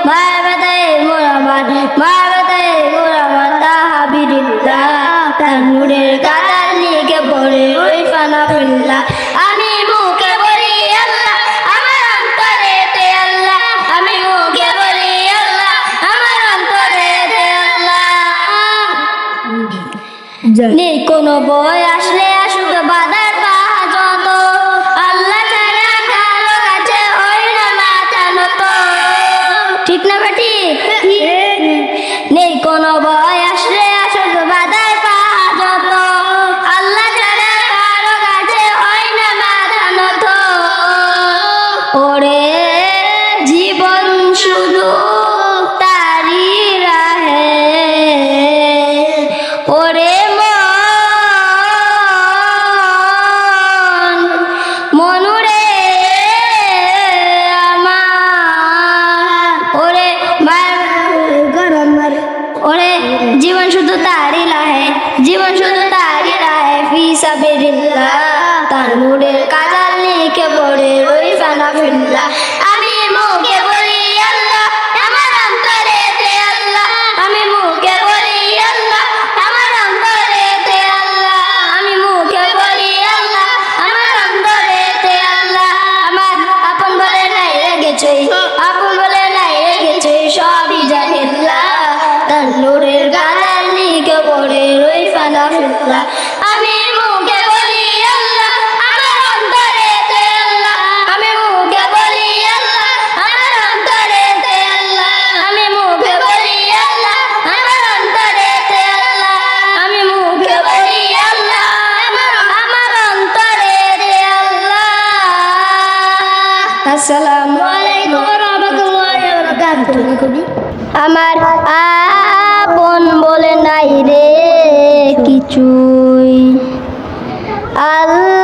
মায়ের ব্যথায় মোরামান মায়ের ব্যথায় মোরামান তাহাবিরিল্লাহ তার নূরের কাতার লিখে পড়ে ওই ফানা ফিল্লাহ আমি মুখে বলি আল্লাহ আমার অন্তরেতে আল্লাহ আমি মুখে বলি আল্লাহ আমার অন্তরেতে আল্লাহ নেই কোনো বই আসলে আসুক বাধার বাহা যত আল্লাহ ছাড়া কারো কাছে হই না মাথা নত ঠিক না বেটি নেই কোনো বই আসলে আসুক বাধার বাহা যত আল্লাহ ছাড়া কারো কাছে হই না মাথা নত ওরে জীবন শুধু তারি রাহে ওরে মনুরে আমার ওরে ওরে জীবন শুধু তারি লাহে জীবন শুধু তারি লাহে ফি সাবিলিল্লাহ তার নূরের কাতার লিখে পড়ে ওই ফানা ফিল্লাহ আমি মুখে বলি আল্লাহ আমার অন্তরেতে আল্লাহ আমি মুখে বলি আল্লাহ আমার অন্তরেতে আল্লাহ আমি মুখে বলি আল্লাহ আমার অন্তরেতে আল্লাহ আমার আপন বলে নাই রেগেছে আপন বলে নাই রেগেছে সবই জানিল্লাহ তার নূরের কাতার লিখে পড়ে ওই ফানা ফিল্লাহ আমি মুখে বলি আল্লাহ আমার অন্তরেতে আল্লাহ আমি মুখে বলি আল্লাহ আমার অন্তরেতে আল্লাহ আমি মুখে বলি আল্লাহ আমার অন্তরেতে আল্লাহ আমি মুখে বলি আল্লাহ আমার অন্তরেতে আল্লাহ আসসালামু আলাইকুম ওয়া রাহমাতুল্লাহি ওয়া বারাকাতুহু আমার আপন বলে নাই রে কিছুই আল্লাহ